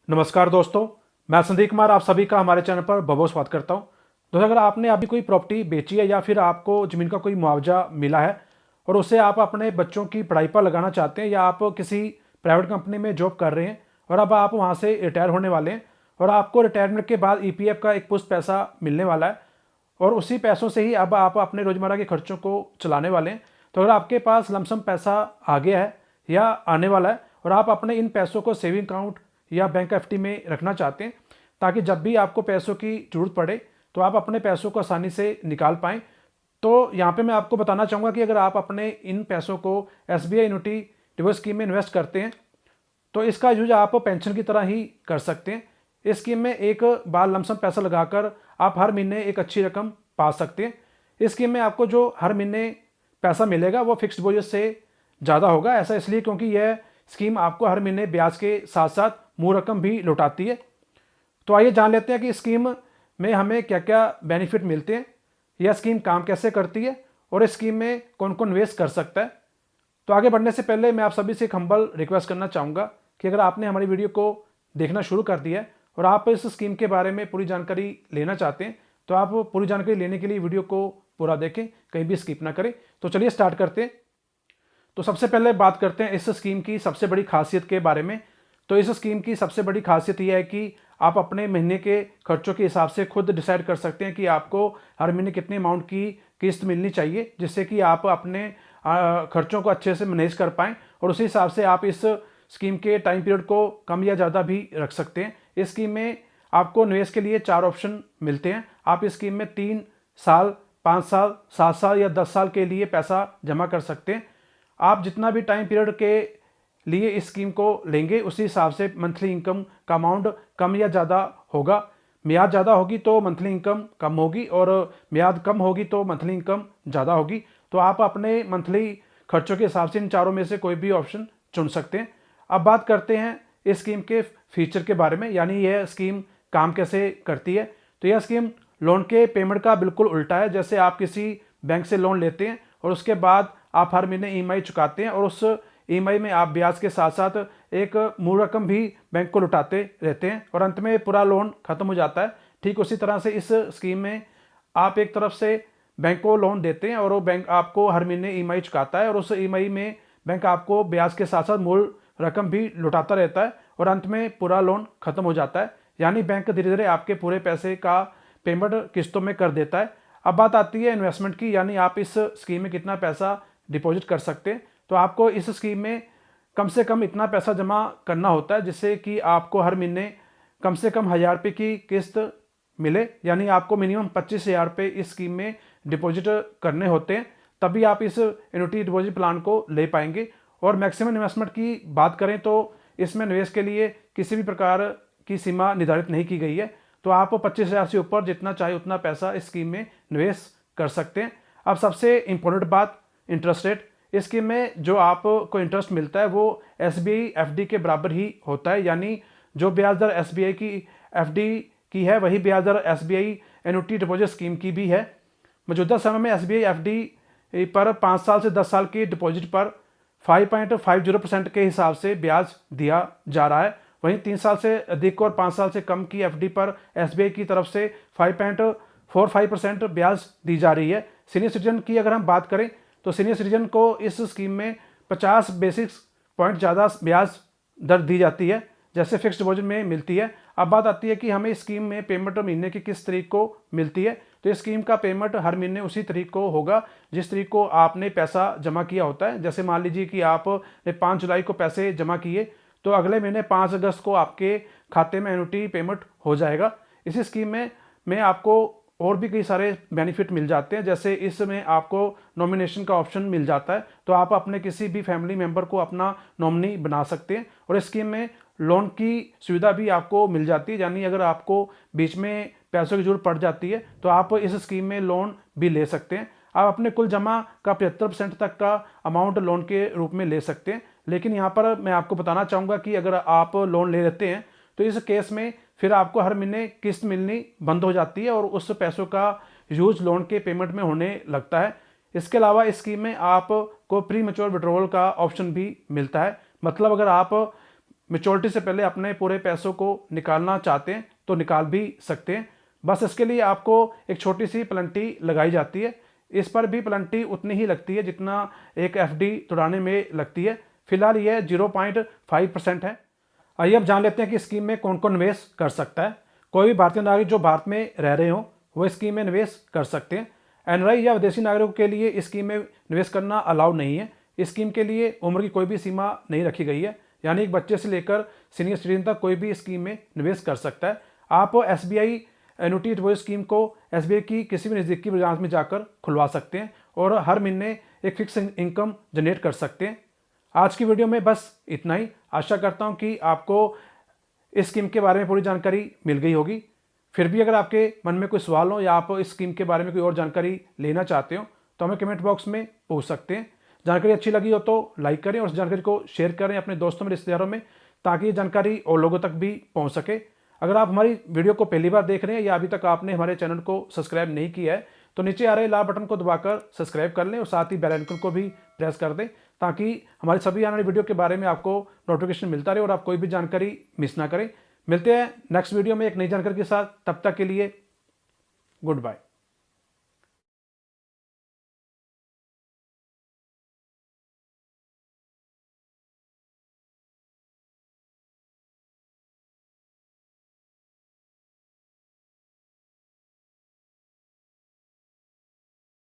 नमस्कार दोस्तों, मैं संदीप कुमार आप सभी का हमारे चैनल पर बहुत स्वागत करता हूं। दोस्तों, अगर आपने अभी कोई प्रॉपर्टी बेची है या फिर आपको ज़मीन का कोई मुआवजा मिला है और उसे आप अपने बच्चों की पढ़ाई पर लगाना चाहते हैं, या आप किसी प्राइवेट कंपनी में जॉब कर रहे हैं और अब आप वहां से रिटायर होने वाले हैं और आपको रिटायरमेंट के बाद ईपीएफ का एक पुश्त पैसा मिलने वाला है और उसी पैसों से ही अब आप अपने रोज़मर्रा के खर्चों को चलाने वाले हैं। तो अगर आपके पास लमसम पैसा आ गया है या आने वाला है और आप अपने इन पैसों को सेविंग अकाउंट या बैंक एफडी में रखना चाहते हैं ताकि जब भी आपको पैसों की ज़रूरत पड़े तो आप अपने पैसों को आसानी से निकाल पाएँ, तो यहाँ पे मैं आपको बताना चाहूँगा कि अगर आप अपने इन पैसों को एसबीआई एन्युटी डिपॉजिट स्कीम में इन्वेस्ट करते हैं तो इसका यूज आप पेंशन की तरह ही कर सकते हैं। इस स्कीम में एक बार लमसम पैसा लगाकर आप हर महीने एक अच्छी रकम पा सकते हैं। इस स्कीम में आपको जो हर महीने पैसा मिलेगा वो फिक्स्ड डिपॉजिट से ज़्यादा होगा। ऐसा इसलिए क्योंकि यह स्कीम आपको हर महीने ब्याज के साथ साथ मूल रकम भी लौटाती है। तो आइए जान लेते हैं कि इस स्कीम में हमें क्या क्या बेनिफिट मिलते हैं, यह स्कीम काम कैसे करती है और इस स्कीम में कौन कौन निवेश कर सकता है। तो आगे बढ़ने से पहले मैं आप सभी से एक हम्बल रिक्वेस्ट करना चाहूँगा कि अगर आपने हमारी वीडियो को देखना शुरू कर दिया है और आप इस स्कीम के बारे में पूरी जानकारी लेना चाहते हैं तो आप पूरी जानकारी लेने के लिए वीडियो को पूरा देखें, कहीं भी स्किप ना करें। तो चलिए स्टार्ट करते हैं। तो सबसे पहले बात करते हैं इस स्कीम की सबसे बड़ी खासियत के बारे में। तो इस स्कीम की सबसे बड़ी खासियत यह है कि आप अपने महीने के खर्चों के हिसाब से खुद डिसाइड कर सकते हैं कि आपको हर महीने कितने अमाउंट की किस्त मिलनी चाहिए, जिससे कि आप अपने खर्चों को अच्छे से मैनेज कर पाएँ और उसी हिसाब से आप इस स्कीम के टाइम पीरियड को कम या ज़्यादा भी रख सकते हैं। इस स्कीम में आपको निवेश के लिए 4 ऑप्शन मिलते हैं। आप इस स्कीम में 3 साल, 5 साल, 7 साल या 10 साल के लिए पैसा जमा कर सकते हैं। आप जितना भी टाइम पीरियड के लिए इस स्कीम को लेंगे उसी हिसाब से मंथली इनकम का अमाउंट कम या ज़्यादा होगा। म्याद ज़्यादा होगी तो मंथली इनकम कम होगी और म्याद कम होगी तो मंथली इनकम ज़्यादा होगी। तो आप अपने मंथली खर्चों के हिसाब से इन चारों में से कोई भी ऑप्शन चुन सकते हैं। अब बात करते हैं इस स्कीम के फीचर के बारे में, यानी यह स्कीम काम कैसे करती है। तो यह स्कीम लोन के पेमेंट का बिल्कुल उल्टा है। जैसे आप किसी बैंक से लोन लेते हैं और उसके बाद आप हर महीने ईएमआई चुकाते हैं और उस ईएमआई में आप ब्याज के साथ साथ एक मूल रकम भी बैंक को लौटाते रहते हैं और अंत में पूरा लोन खत्म हो जाता है। ठीक उसी तरह से इस स्कीम में आप एक तरफ से बैंक को लोन देते हैं और वो बैंक आपको हर महीने ईएमआई चुकाता है और उस ईएमआई में बैंक आपको ब्याज के साथ साथ मूल रकम भी लौटाता रहता है और अंत में पूरा लोन खत्म हो जाता है। यानी बैंक धीरे धीरे आपके पूरे पैसे का पेमेंट किस्तों में कर देता है। अब बात आती है इन्वेस्टमेंट की, यानी आप इस स्कीम में कितना पैसा डिपॉजिट कर सकते हैं। तो आपको इस स्कीम में कम से कम इतना पैसा जमा करना होता है जिससे कि आपको हर महीने कम से कम 1000 रुपये की किस्त मिले, यानी आपको मिनिमम 25,000 रुपये इस स्कीम में डिपॉजिट करने होते हैं, तभी आप इस एन्युटी डिपॉजिट प्लान को ले पाएंगे। और मैक्सिमम इन्वेस्टमेंट की बात करें तो इसमें निवेश के लिए किसी भी प्रकार की सीमा निर्धारित नहीं की गई है। तो आप 25,000 से ऊपर जितना चाहे उतना पैसा इस स्कीम में निवेश कर सकते हैं। अब सबसे इम्पोर्टेंट बात, इंटरेस्ट रेट। इस स्कीम में जो आपको इंटरेस्ट मिलता है वो एसबीआई एफडी के बराबर ही होता है, यानी जो ब्याज दर एसबीआई की एफडी की है वही ब्याज दर एसबीआई एन्युटी डिपॉजिट स्कीम की भी है। मौजूदा समय में एसबीआई एफडी पर 5 साल से 10 साल की डिपॉजिट पर 5.50% के हिसाब से ब्याज दिया जा रहा है। वहीं 3 साल से अधिक और 5 साल से कम की एफडी पर एसबीआई की तरफ से 5.45% ब्याज दी जा रही है। सीनियर सिटीजन की अगर हम बात करें तो सीनियर सिटीजन को इस स्कीम में 50 बेसिस पॉइंट ज़्यादा ब्याज दर दी जाती है जैसे फिक्स्ड डिपॉजिट में मिलती है। अब बात आती है कि हमें इस स्कीम में पेमेंट महीने की किस तारीख को मिलती है। तो इस स्कीम का पेमेंट हर महीने उसी तारीख को होगा जिस तारीख को आपने पैसा जमा किया होता है। जैसे मान लीजिए कि आपने 5 जुलाई को पैसे जमा किए तो अगले महीने 5 अगस्त को आपके खाते में एन्युटी पेमेंट हो जाएगा। इसी स्कीम में आपको और भी कई सारे बेनिफिट मिल जाते हैं। जैसे इसमें आपको नॉमिनेशन का ऑप्शन मिल जाता है, तो आप अपने किसी भी फैमिली मेंबर को अपना नॉमिनी बना सकते हैं। और इस स्कीम में लोन की सुविधा भी आपको मिल जाती है, यानी अगर आपको बीच में पैसों की जरूरत पड़ जाती है तो आप इस स्कीम में लोन भी ले सकते हैं। आप अपने कुल जमा का 75% तक का अमाउंट लोन के रूप में ले सकते हैं। लेकिन यहाँ पर मैं आपको बताना चाहूँगा कि अगर आप लोन ले लेते हैं तो इस केस में फिर आपको हर महीने किस्त मिलनी बंद हो जाती है और उस पैसों का यूज लोन के पेमेंट में होने लगता है। इसके अलावा इस स्कीम में आपको प्री मैच्योर विड्रॉल का ऑप्शन भी मिलता है। मतलब अगर आप मैच्योरिटी से पहले अपने पूरे पैसों को निकालना चाहते हैं तो निकाल भी सकते हैं। बस इसके लिए आपको एक छोटी सी पेनल्टी लगाई जाती है। इस पर भी पेनल्टी उतनी ही लगती है जितना एक एफडी तोड़ाने में लगती है। फिलहाल यह 0.5% है। आइए अब जान लेते हैं कि स्कीम में कौन कौन निवेश कर सकता है। कोई भी भारतीय नागरिक जो भारत में रह रहे हो वो स्कीम में निवेश कर सकते हैं। एनआरआई या विदेशी नागरिकों के लिए इस स्कीम में निवेश करना अलाउ नहीं है। इस स्कीम के लिए उम्र की कोई भी सीमा नहीं रखी गई है, यानी एक बच्चे से लेकर सीनियर सिटीजन तक कोई भी स्कीम में निवेश कर सकता है। आप एसबीआई एनुटी डिपॉजिट स्कीम को एसबीआई की किसी भी नज़दीकी ब्रांच में जाकर खुलवा सकते हैं और हर महीने एक फिक्स इनकम जनरेट कर सकते हैं। आज की वीडियो में बस इतना ही। आशा करता हूं कि आपको इस स्कीम के बारे में पूरी जानकारी मिल गई होगी। फिर भी अगर आपके मन में कोई सवाल हो या आप इस स्कीम के बारे में कोई और जानकारी लेना चाहते हो तो हमें कमेंट बॉक्स में पूछ सकते हैं। जानकारी अच्छी लगी हो तो लाइक करें और उस जानकारी को शेयर करें अपने दोस्तों में, रिश्तेदारों में, ताकि ये जानकारी और लोगों तक भी पहुंच सके। अगर आप हमारी वीडियो को पहली बार देख रहे हैं या अभी तक आपने हमारे चैनल को सब्सक्राइब नहीं किया है तो नीचे आ रहे लाल बटन को दबाकर सब्सक्राइब कर लें और साथ ही बेल आइकन को भी प्रेस कर दें, ताकि हमारी सभी आने वाली वीडियो के बारे में आपको नोटिफिकेशन मिलता रहे और आप कोई भी जानकारी मिस ना करें। मिलते हैं नेक्स्ट वीडियो में एक नई जानकारी के साथ। तब तक के लिए गुड बाय।